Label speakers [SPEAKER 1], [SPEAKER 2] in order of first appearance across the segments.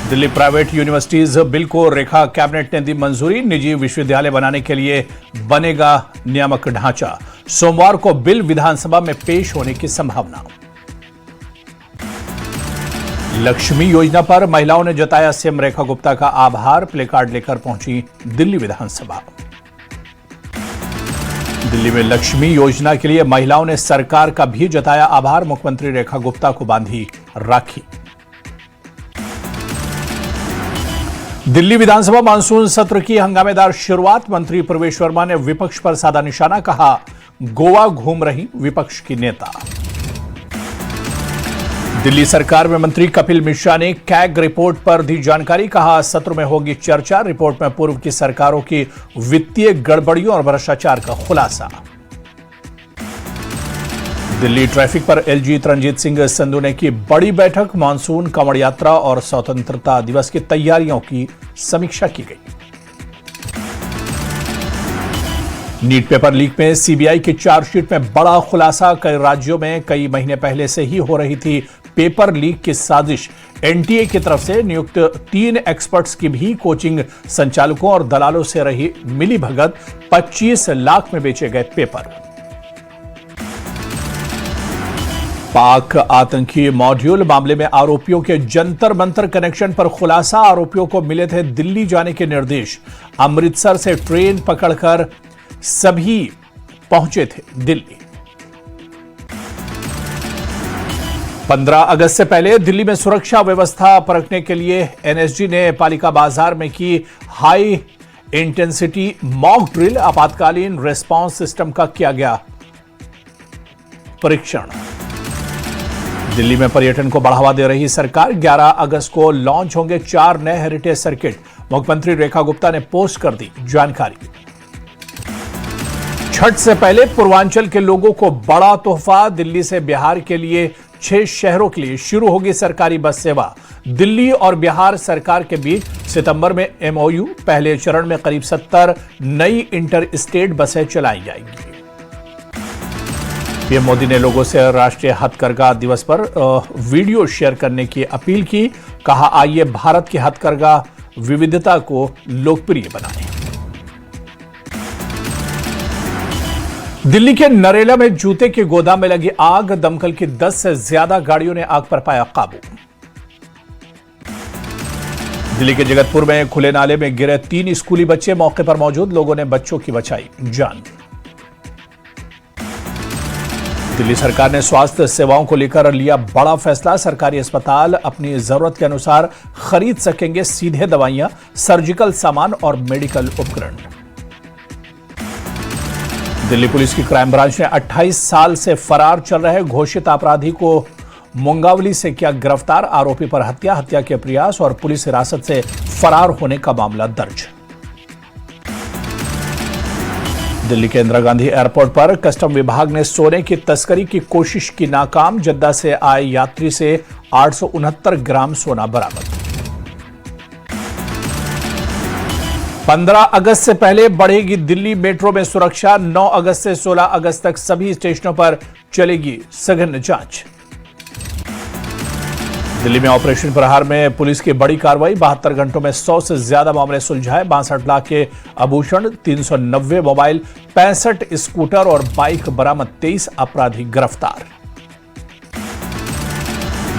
[SPEAKER 1] Delhi private universities bill को रेखा cabinet ने दी मंजूरी। निजी विश्वविद्यालय बनाने के लिए बनेगा नियामक ढांचा। सोमवार को बिल विधानसभा में पेश होने की संभावना। लक्ष्मी योजना पर महिलाओं ने जताया सीएम रेखा गुप्ता का आभार। प्लेकार्ड लेकर पहुंची दिल्ली विधानसभा। दिल्ली में लक्ष्मी योजना के लिए महिलाओं ने सरकार का भी जताया आभार। मुख्यमंत्री रेखा गुप्ता को बांधी राखी। दिल्ली विधानसभा मानसून सत्र की हंगामेदार शुरुआत। मंत्री प्रवेश वर्मा ने विपक्ष पर साधा निशाना, कहा गोवा घूम रही विपक्ष की नेता। दिल्ली सरकार में मंत्री कपिल मिश्रा ने कैग रिपोर्ट पर दी जानकारी, कहा सत्र में होगी चर्चा। रिपोर्ट में पूर्व की सरकारों की वित्तीय गड़बड़ियों और भ्रष्टाचार का खुलासा। दिल्ली ट्रैफिक पर एलजी तरनजीत सिंह संधू ने की बड़ी बैठक। मानसून कांवड़ यात्रा और स्वतंत्रता दिवस की तैयारियों की समीक्षा की गई। नीट पेपर लीक में सीबीआई की चार्जशीट में बड़ा खुलासा। कई राज्यों में कई महीने पहले से ही हो रही थी पेपर लीक की साजिश। एनटीए की तरफ से नियुक्त 3 एक्सपर्ट्स की भी कोचिंग संचालकों और दलालों से रही मिली भगत। 25 लाख में बेचे गए पेपर। पाक आतंकी मॉड्यूल मामले में आरोपियों के जंतर मंतर कनेक्शन पर खुलासा। आरोपियों को मिले थे दिल्ली जाने के निर्देश। अमृतसर से ट्रेन पकड़कर सभी पहुंचे थे दिल्ली। 15 अगस्त से पहले दिल्ली में सुरक्षा व्यवस्था परखने के लिए एनएसजी ने पालिका बाजार में की हाई इंटेंसिटी मॉक ड्रिल। आपातकालीन रिस्पांस सिस्टम का किया गया परीक्षण। दिल्ली में पर्यटन को बढ़ावा दे रही सरकार। 11 अगस्त को लॉन्च होंगे 4 नए हेरिटेज सर्किट। मुख्यमंत्री रेखा गुप्ता ने पोस्ट कर दी जानकारी। छठ से पहले पूर्वांचल के लोगों को बड़ा तोहफा। दिल्ली से बिहार के लिए 6 शहरों के लिए शुरू होगी सरकारी बस सेवा। दिल्ली और बिहार सरकार के बीच सितंबर में एमओयू। पहले चरण में करीब 70 नई इंटर स्टेट बसें चलाई जाएंगी। पीएम मोदी ने लोगों से राष्ट्रीय हथकरघा दिवस पर वीडियो शेयर करने की अपील की। कहा आइए भारत की हथकरघा विविधता को लोकप्रिय बनाएं। दिल्ली के नरेला में जूते के गोदाम में लगी आग। दमकल की 10 से ज्यादा गाड़ियों ने आग पर पाया काबू। दिल्ली के जगतपुर में खुले नाले में गिरे 3 स्कूली बच्चे। मौके पर मौजूद लोगों ने बच्चों की बचाई जान। दिल्ली सरकार ने स्वास्थ्य सेवाओं को लेकर लिया बड़ा फैसला। सरकारी अस्पताल अपनी जरूरत के अनुसार खरीद सकेंगे सीधे दवाइयां, सर्जिकल सामान और मेडिकल उपकरण। दिल्ली पुलिस की क्राइम ब्रांच ने 28 साल से फरार चल रहे घोषित अपराधी को मुंगावली से किया गिरफ्तार। आरोपी पर हत्या के प्रयास और पुलिस हिरासत से फरार होने का मामला दर्ज। दिल्ली के इंदिरा गांधी एयरपोर्ट पर कस्टम विभाग ने सोने की तस्करी की कोशिश की नाकाम। जद्दा से आए यात्री से 869 ग्राम सोना बरामद। 15 अगस्त से पहले बढ़ेगी दिल्ली मेट्रो में सुरक्षा। 9 अगस्त से 16 अगस्त तक सभी स्टेशनों पर चलेगी सघन जांच। दिल्ली में ऑपरेशन प्रहार में पुलिस की बड़ी कार्रवाई। 72 घंटों में 100 से ज्यादा मामले सुलझाए। 62 लाख के आभूषण, 390 मोबाइल, 65 स्कूटर और बाइक बरामद। 23 अपराधी गिरफ्तार।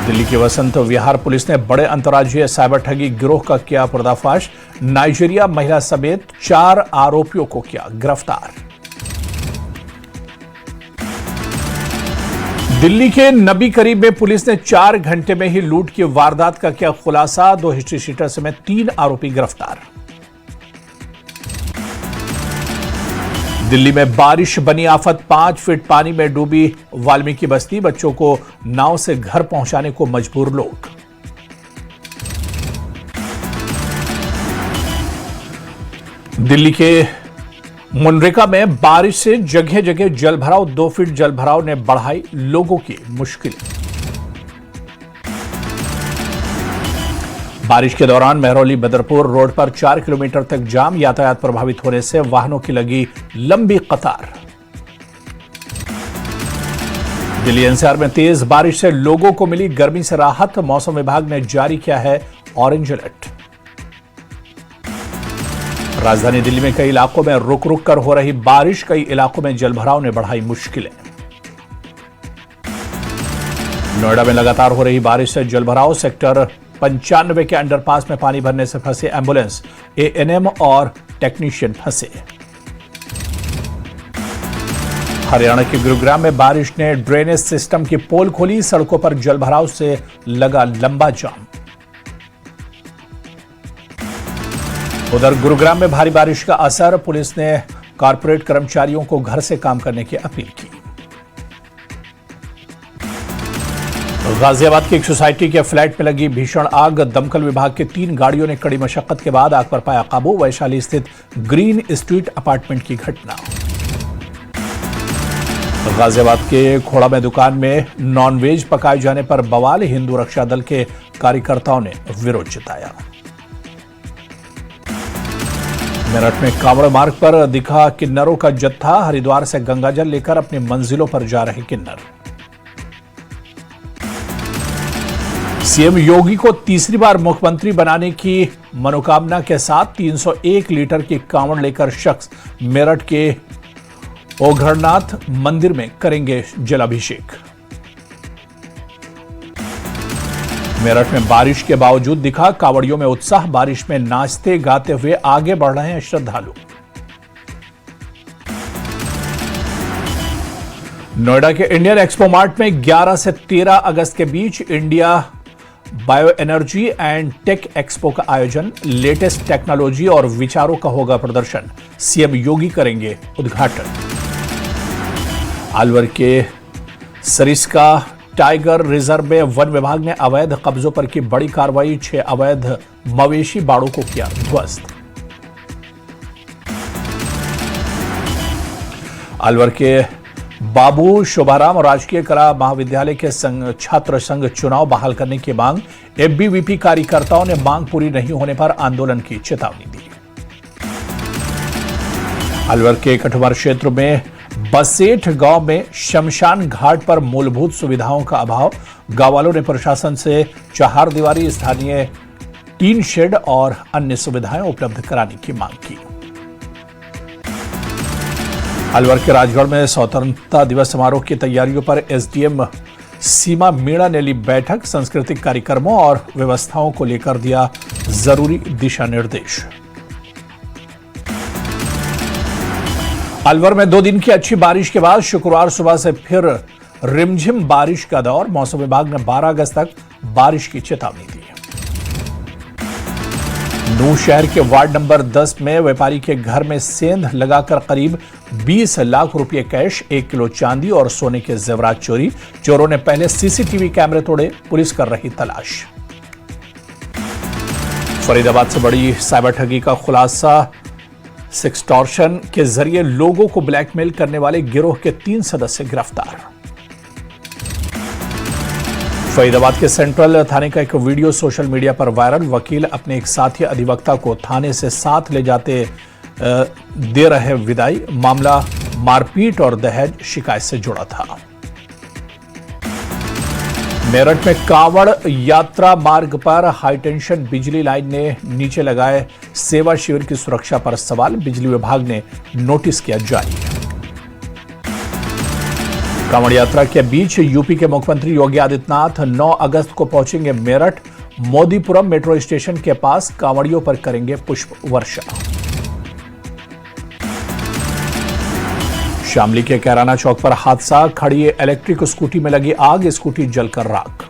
[SPEAKER 1] दिल्ली के वसंत विहार पुलिस ने बड़े अंतर्राज्यीय साइबर ठगी गिरोह का किया पर्दाफाश। नाइजीरिया महिला समेत 4 आरोपियों को किया गिरफ्तार। दिल्ली के नबी करीब में पुलिस ने 4 घंटे में ही लूट की वारदात का किया खुलासा। 2 हिस्ट्री शीटर समेत 3 आरोपी गिरफ्तार। दिल्ली में बारिश बनी आफत। 5 फीट पानी में डूबी वाल्मीकि बस्ती। बच्चों को नाव से घर पहुंचाने को मजबूर लोग। दिल्ली के मुनरिका में बारिश से जगह जगह जलभराव। 2 फीट जलभराव ने बढ़ाई लोगों की मुश्किल। बारिश के दौरान मेहरौली बदरपुर रोड पर 4 किलोमीटर तक जाम। यातायात प्रभावित होने से वाहनों की लगी लंबी कतार। दिल्ली एनसीआर में तेज बारिश से लोगों को मिली गर्मी से राहत। मौसम विभाग ने जारी किया है ऑरेंज अलर्ट। राजधानी दिल्ली में कई इलाकों में रुक रुक कर हो रही बारिश, कई इलाकों में जलभराव ने बढ़ाई मुश्किलें। नोएडा में लगातार हो रही बारिश से जलभराव, सेक्टर 95 के अंडरपास में पानी भरने से फंसे एम्बुलेंस, एएनएम और टेक्नीशियन फंसे। हरियाणा के गुरुग्राम में बारिश ने ड्रेनेज सिस्टम की पोल खोली, सड़कों पर जलभराव से लगा लंबा जाम। उधर गुरुग्राम में भारी बारिश का असर, पुलिस ने कॉर्पोरेट कर्मचारियों को घर से काम करने की अपील की। गाजियाबाद की एक सोसाइटी के फ्लैट में लगी भीषण आग, दमकल विभाग की 3 गाड़ियों ने कड़ी मशक्कत के बाद आग पर पाया काबू। वैशाली स्थित ग्रीन स्ट्रीट अपार्टमेंट की घटना। गाजियाबाद के खोड़ा में दुकान में नॉनवेज पकाए जाने पर बवाल, हिंदू रक्षा दल के कार्यकर्ताओं ने विरोध जताया। मेरठ में कांवड़ मार्ग पर दिखा किन्नरों का जत्था, हरिद्वार से गंगाजल लेकर अपनी मंजिलों पर जा रहे किन्नर। सीएम योगी को तीसरी बार मुख्यमंत्री बनाने की मनोकामना के साथ 301 लीटर की कांवड़ लेकर शख्स मेरठ के ओघरनाथ मंदिर में करेंगे जलाभिषेक। मेरठ में बारिश के बावजूद दिखा कांवड़ियों में उत्साह, बारिश में नाचते गाते हुए आगे बढ़ रहे हैं श्रद्धालु। नोएडा के इंडियन एक्सपो मार्ट में 11 से 13 अगस्त के बीच India bio energy and tech expo का आयोजन, लेटेस्ट टेक्नोलॉजी और विचारों का होगा प्रदर्शन, सीएम योगी करेंगे उद्घाटन। अलवर के सरिस्का टाइगर रिजर्व में वन विभाग ने अवैध कब्जों पर की बड़ी कार्रवाई, 6 अवैध मवेशी बाड़ों को किया ध्वस्त। अलवर के बाबू शोभाराम राजकीय कला महाविद्यालय के छात्र संघ चुनाव बहाल करने की मांग, एबीवीपी कार्यकर्ताओं ने मांग पूरी नहीं होने पर आंदोलन की चेतावनी दी। अलवर के कठुमर क्षेत्र में बसेठ गांव में शमशान घाट पर मूलभूत सुविधाओं का अभाव, गांव वालों ने प्रशासन से चहारदीवारी, स्थानीय टीन शेड और अन्य सुविधाएं उपलब्ध कराने की मांग की। अलवर के राजगढ़ में स्वतंत्रता दिवस समारोह की तैयारियों पर एसडीएम सीमा मीणा ने ली बैठक, सांस्कृतिक कार्यक्रमों और व्यवस्थाओं को लेकर दिया जरूरी दिशा निर्देश। अलवर में 2 दिन की अच्छी बारिश के बाद शुक्रवार सुबह से फिर रिमझिम बारिश का दौर, मौसम विभाग ने 12 अगस्त तक बारिश की चेतावनी दी। नूह शहर के वार्ड नंबर 10 में व्यापारी के घर में सेंध लगाकर करीब 20 लाख रुपए कैश, 1 किलो चांदी और सोने के जेवरात चोरी, चोरों ने पहले सीसीटीवी कैमरे तोड़े, पुलिस कर रही तलाश। फरीदाबाद से बड़ी साइबर ठगी का खुलासा, सेक्सटॉर्शन के जरिए लोगों को ब्लैकमेल करने वाले गिरोह के 3 सदस्य गिरफ्तार। फरीदाबाद के सेंट्रल थाने का एक वीडियो सोशल मीडिया पर वायरल, वकील अपने एक साथी अधिवक्ता को थाने से साथ ले जाते दे रहे विदाई, मामला मारपीट और दहेज शिकायत से जुड़ा था। मेरठ में कांवड़ यात्रा मार्ग पर हाईटेंशन बिजली लाइन ने नीचे लगाए सेवा शिविर की सुरक्षा पर सवाल, बिजली विभाग ने नोटिस किया जारी। कांवड़ यात्रा के बीच यूपी के मुख्यमंत्री योगी आदित्यनाथ 9 अगस्त को पहुंचेंगे मेरठ, मोदीपुरम मेट्रो स्टेशन के पास कांवड़ियों पर करेंगे पुष्प वर्षा। शामली के कैराना चौक पर हादसा, खड़ी इलेक्ट्रिक स्कूटी में लगी आग, स्कूटी जलकर राख।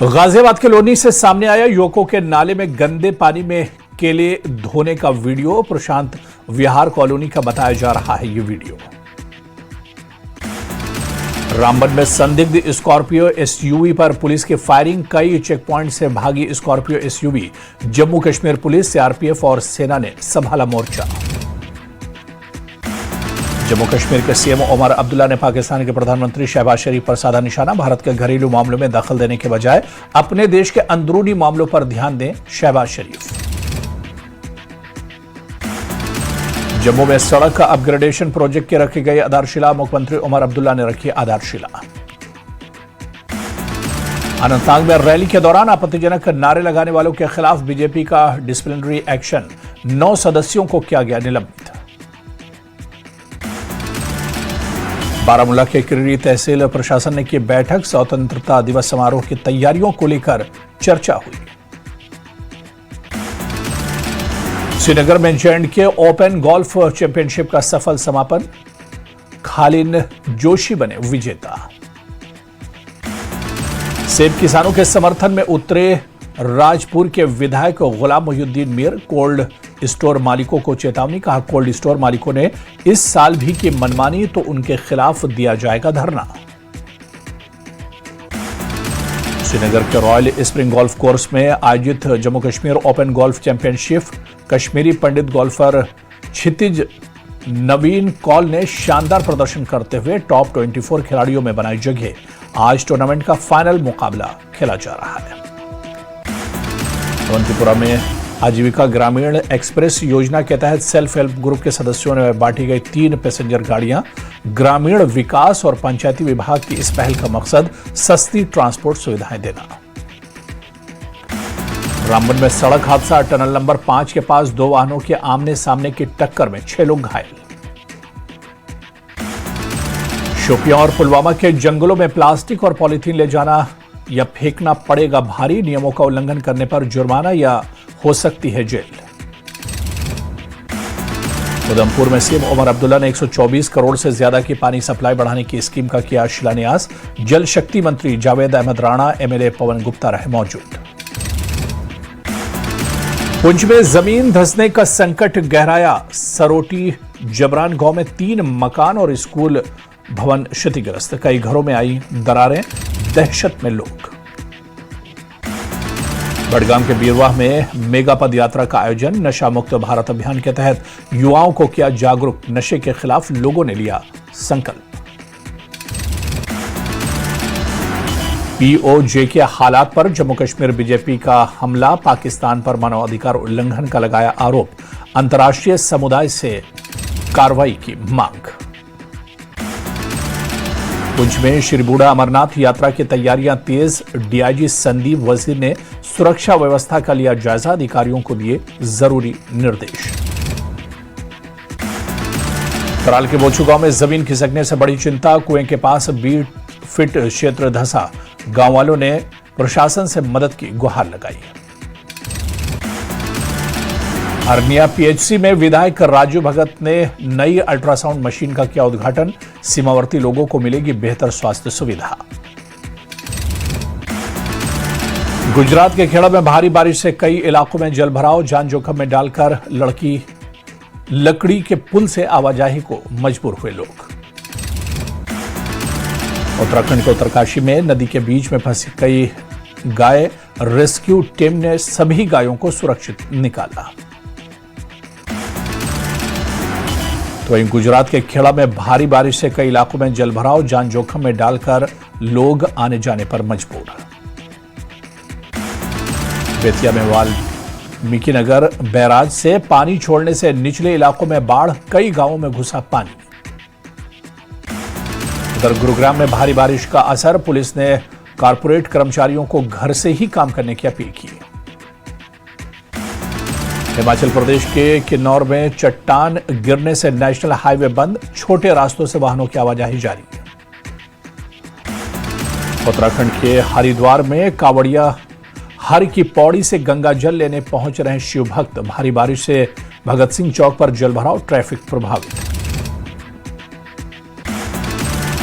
[SPEAKER 1] गाजियाबाद के लोनी से सामने आया युवकों के नाले में गंदे पानी में केले धोने का वीडियो, प्रशांत विहार कॉलोनी का बताया जा रहा है ये वीडियो। रामबन में संदिग्ध स्कॉर्पियो एसयूवी पर पुलिस की फायरिंग, कई चेक पॉइंट से भागी Scorpio SUV, Jammu Kashmir police, CRPF और सेना ने संभाला मोर्चा। जम्मू कश्मीर के सीएम उमर अब्दुल्ला ने पाकिस्तान के प्रधानमंत्री शहबाज शरीफ पर साधा निशाना, भारत के घरेलू मामलों में दखल देने के बजाय अपने देश के अंदरूनी मामलों पर ध्यान दें शहबाज शरीफ। जम्मू में सड़क का अपग्रेडेशन प्रोजेक्ट की रखी गई आधारशिला, मुख्यमंत्री उमर अब्दुल्ला ने रखी आधारशिला। अनंतनाग में रैली के दौरान आपत्तिजनक नारे लगाने वालों के खिलाफ बीजेपी का डिसिप्लिनरी एक्शन, 9 सदस्यों को किया गया निलंबित। बारामूला के किररी तहसील प्रशासन ने की बैठक, स्वतंत्रता दिवस समारोह की तैयारियों को लेकर चर्चा हुई। श्रीनगर में J&K ओपन गोल्फ चैंपियनशिप का सफल समापन, खालिद जोशी बने विजेता। सेब किसानों के समर्थन में उतरे राजपुर के विधायक गुलाम मोहिउद्दीन मीर, कोल्ड स्टोर मालिकों को चेतावनी, कहा कोल्ड स्टोर मालिकों ने इस साल भी की मनमानी तो उनके खिलाफ दिया जाएगा धरना। श्रीनगर के रॉयल स्प्रिंग गोल्फ कोर्स में आयोजित Jammu Kashmir open golf championship, Kashmiri Pandit golfer Kshitij Naveen Kaul ने शानदार प्रदर्शन करते हुए टॉप 24 खिलाड़ियों में बनाई जगह। आज टूर्नामेंट का फाइनल मुकाबला खेला जा रहा है। अवंतीपुरा में आजीविका ग्रामीण एक्सप्रेस योजना के तहत सेल्फ हेल्प ग्रुप के सदस्यों ने बांटी गई 3 पैसेंजर गाड़ियां। ग्रामीण विकास और पंचायती विभाग की इस पहल का मकसद सस्ती ट्रांसपोर्ट सुविधाएं देना। रामबन में सड़क हादसा, टनल नंबर 5 के पास 2 वाहनों के आमने सामने की टक्कर में 6 लोग घायल। शोपियां और पुलवामा के जंगलों में प्लास्टिक और पॉलीथीन ले जाना या फेंकना पड़ेगा भारी, नियमों का उल्लंघन करने पर जुर्माना या हो सकती है जेल। उधमपुर में सीएम उमर अब्दुल्ला ने 124 करोड़ से ज्यादा की पानी सप्लाई बढ़ाने की स्कीम का किया शिलान्यास। जल शक्ति मंत्री जावेद अहमद राणा, एमएलए पवन गुप्ता रहे मौजूद। पुंछ में जमीन धंसने का संकट गहराया, सरोटी जबरान गांव में 3 मकान और स्कूल भवन क्षतिग्रस्त, कई घरों में आई दरारें, दहशत में लोग। बड़गाम के बीरवाह में मेगा पद यात्रा का आयोजन, नशा मुक्त भारत अभियान के तहत युवाओं को किया जागरूक, नशे के खिलाफ लोगों ने लिया संकल्प। पीओजे के हालात पर जम्मू कश्मीर बीजेपी का हमला, पाकिस्तान पर मानवाधिकार उल्लंघन का लगाया आरोप, अंतर्राष्ट्रीय समुदाय से कार्रवाई की मांग। पुंछ में श्री बूढ़ा अमरनाथ यात्रा की तैयारियां तेज, डीआईजी संदीप वजीर ने सुरक्षा व्यवस्था का लिया जायजा, अधिकारियों को दिए जरूरी निर्देश। कराल के बोचू गांव में जमीन खिसकने से बड़ी चिंता, कुएं के पास 20 फीट क्षेत्र धंसा, गांव वालों ने प्रशासन से मदद की गुहार लगाई। अरनिया पीएचसी में विधायक राजू भगत ने नई अल्ट्रासाउंड मशीन का किया उद्घाटन, सीमावर्ती लोगों को मिलेगी बेहतर स्वास्थ्य सुविधा। गुजरात के खेड़ा में भारी बारिश से कई इलाकों में जलभराव, जान जोखिम में डालकर लकड़ी के पुल से आवाजाही को मजबूर हुए लोग। उत्तराखंड के उत्तरकाशी में नदी के बीच में फंसी कई गाय, रेस्क्यू टीम ने सभी गायों को सुरक्षित निकाला। तो वहीं गुजरात के खेड़ा में भारी बारिश से कई इलाकों में जलभराव, जान जोखिम में डालकर लोग आने जाने पर मजबूर। बेतिया में वाल्मीकि नगर बैराज से पानी छोड़ने से निचले इलाकों में बाढ़, कई गांवों में घुसा पानी। उधर गुरुग्राम में भारी बारिश का असर, पुलिस ने कारपोरेट कर्मचारियों को घर से ही काम करने की अपील की। हिमाचल प्रदेश के किन्नौर में चट्टान गिरने से नेशनल हाईवे बंद, छोटे रास्तों से वाहनों की आवाजाही जारी। उत्तराखंड के हरिद्वार में कांवड़िया हर की पौड़ी से गंगा जल लेने पहुंच रहे शिव भक्त, भारी बारिश से भगत सिंह चौक पर जलभराव, ट्रैफिक प्रभावित।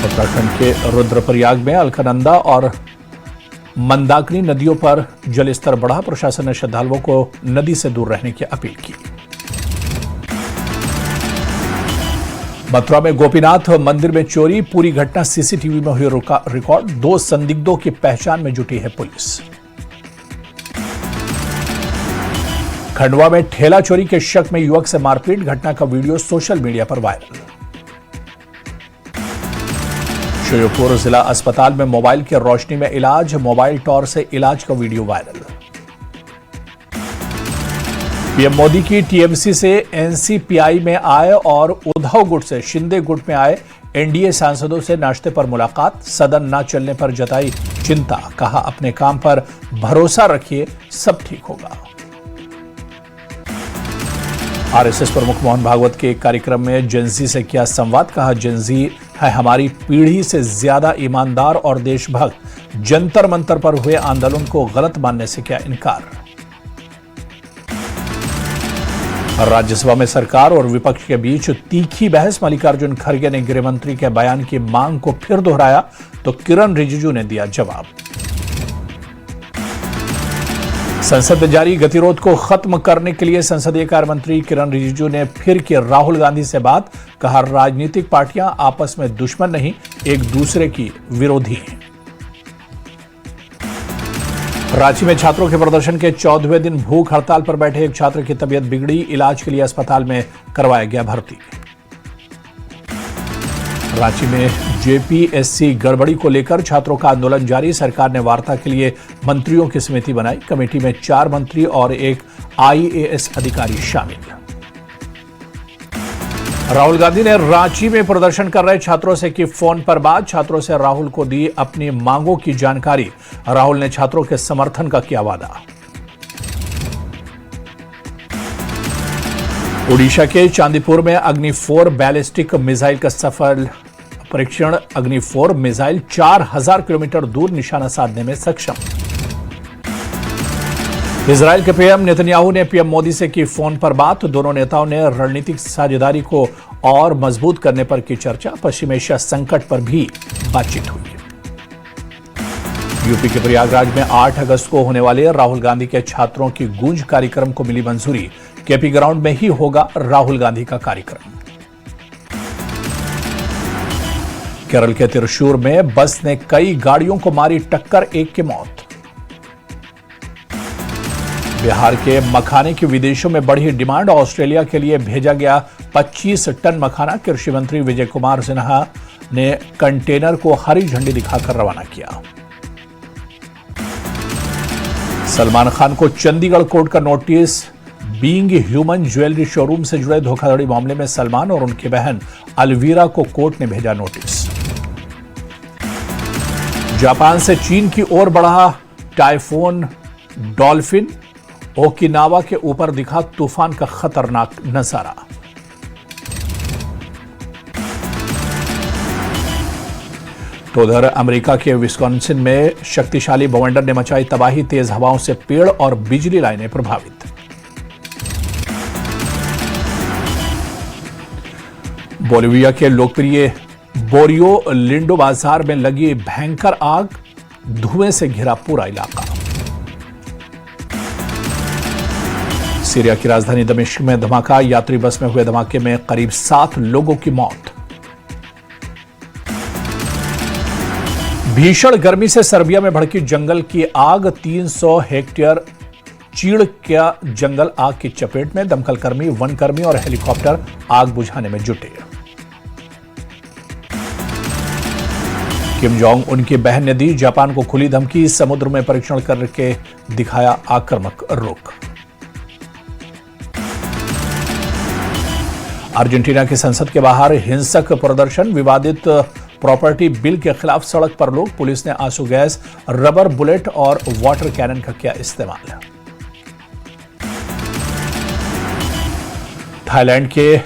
[SPEAKER 1] उत्तराखंड के रुद्रप्रयाग में अलकनंदा और मंदाकिनी नदियों पर जलस्तर बढ़ा, प्रशासन ने श्रद्धालुओं को नदी से दूर रहने की अपील की। मथुरा में गोपीनाथ मंदिर में चोरी, पूरी घटना सीसीटीवी में हुई रिकॉर्ड, 2 संदिग्धों की पहचान में जुटी है पुलिस। खंडवा में ठेला चोरी के शक में युवक से मारपीट, घटना का वीडियो सोशल मीडिया पर वायरल। श्योपुर जिला अस्पताल में मोबाइल की रोशनी में इलाज, मोबाइल टॉवर से इलाज का वीडियो वायरल। पीएम मोदी की टीएमसी से एनसीपीआई में आए और उद्धव गुट से शिंदे गुट में आए एनडीए सांसदों से नाश्ते पर मुलाकात, सदन न चलने पर जताई चिंता, कहा अपने काम पर भरोसा रखिए, सब ठीक होगा। आरएसएस प्रमुख मोहन भागवत के एक कार्यक्रम में जेनजी से किया संवाद, कहा जेनजी है हमारी पीढ़ी से ज्यादा ईमानदार और देशभक्त, जंतर मंतर पर हुए आंदोलन को गलत मानने से किया इनकार। राज्यसभा में सरकार और विपक्ष के बीच तीखी बहस, मल्लिकार्जुन खड़गे ने गृह मंत्री के बयान की मांग को फिर दोहराया तो किरण रिजिजू ने दिया जवाब। संसद में जारी गतिरोध को खत्म करने के लिए संसदीय कार्य मंत्री किरण रिजिजू ने फिर की राहुल गांधी से बात, कहा राजनीतिक पार्टियां आपस में दुश्मन नहीं, एक दूसरे की विरोधी हैं। रांची में छात्रों के प्रदर्शन के 14वें दिन भूख हड़ताल पर बैठे एक छात्र की तबीयत बिगड़ी, इलाज के लिए अस्पताल में करवाया गया भर्ती। रांची में जेपीएससी गड़बड़ी को लेकर छात्रों का आंदोलन जारी, सरकार ने वार्ता के लिए मंत्रियों की समिति बनाई, कमेटी में 4 मंत्री और एक आईएएस अधिकारी शामिल। राहुल गांधी ने रांची में प्रदर्शन कर रहे छात्रों से की फोन पर बात, छात्रों से राहुल को दी अपनी मांगों की जानकारी, राहुल ने छात्रों के समर्थन का किया वादा। ओडिशा के चांदीपुर में अग्नि 4 बैलिस्टिक मिसाइल का सफल परीक्षण, अग्नि 4 मिसाइल 4000 किलोमीटर दूर निशाना साधने में सक्षम। इजराइल के पीएम नेतन्याहू ने पीएम मोदी से की फोन पर बात, दोनों नेताओं ने रणनीतिक साझेदारी को और मजबूत करने पर की चर्चा, पश्चिम एशिया संकट पर भी बातचीत हुई। यूपी के प्रयागराज में 8 अगस्त को होने वाले राहुल गांधी के छात्रों की गूंज कार्यक्रम को मिली मंजूरी, केपी ग्राउंड में ही होगा राहुल गांधी का कार्यक्रम। केरल के त्रिशूर में बस ने कई गाड़ियों को मारी टक्कर, एक की मौत। बिहार के मखाने की विदेशों में बढ़ी डिमांड, ऑस्ट्रेलिया के लिए भेजा गया 25 टन मखाना, कृषि मंत्री विजय कुमार सिन्हा ने कंटेनर को हरी झंडी दिखाकर रवाना किया। सलमान खान को चंडीगढ़ कोर्ट का notice, being human jewellery showroom से जुड़े धोखाधड़ी मामले में सलमान और उनकी बहन अलवीरा को कोर्ट ने भेजा नोटिस। जापान से चीन की ओर बढ़ा टाइफून डॉल्फिन, ओकिनावा के ऊपर दिखा तूफान का खतरनाक नजारा। तो उधर अमेरिका के विस्कॉन्सिन में शक्तिशाली बवंडर ने मचाई तबाही, तेज हवाओं से पेड़ और बिजली लाइनें प्रभावित। बोलिविया के लोकप्रिय बोरियो लिंडो बाजार में लगी भयंकर आग, धुएं से घिरा पूरा इलाका। सीरिया की राजधानी दमिश्क में धमाका, यात्री बस में हुए धमाके में करीब 7 लोगों की मौत। भीषण गर्मी से सर्बिया में भड़की जंगल की आग, 300 हेक्टेयर चीड़ का जंगल आग की चपेट में, दमकल कर्मी, वनकर्मी और हेलीकॉप्टर आग बुझाने में जुटे। किम जोंग उनकी बहन ने दी जापान को खुली धमकी, समुद्र में परीक्षण करके दिखाया आक्रामक रुख। अर्जेंटीना की संसद के बाहर हिंसक प्रदर्शन, विवादित प्रॉपर्टी बिल के खिलाफ सड़क पर लोग, पुलिस ने आंसू गैस, रबर बुलेट और वाटर कैनन का किया इस्तेमाल। थाईलैंड के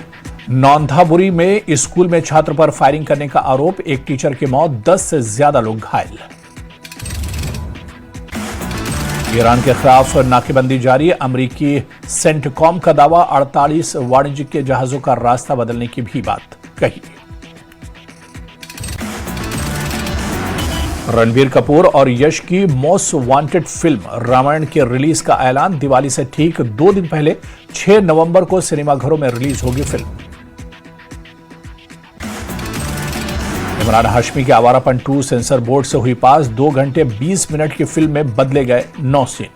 [SPEAKER 1] नौंधाबुरी में स्कूल में छात्र पर फायरिंग करने का आरोप, एक टीचर की मौत, 10 से ज्यादा लोग घायल। ईरान के खिलाफ नाकेबंदी जारी, अमेरिकी सेंटकॉम का दावा, 48 वाणिज्यिक जहाजों का रास्ता बदलने की भी बात कही। रणबीर कपूर और यश की मोस्ट वांटेड फिल्म रामायण के रिलीज का ऐलान, दिवाली से ठीक 2 दिन पहले 6 नवंबर को सिनेमाघरों में रिलीज होगी फिल्म। इमरान हाशमी के आवारापन 2 सेंसर बोर्ड से हुई पास, 2 घंटे 20 मिनट की फिल्म में बदले गए 9 सीन।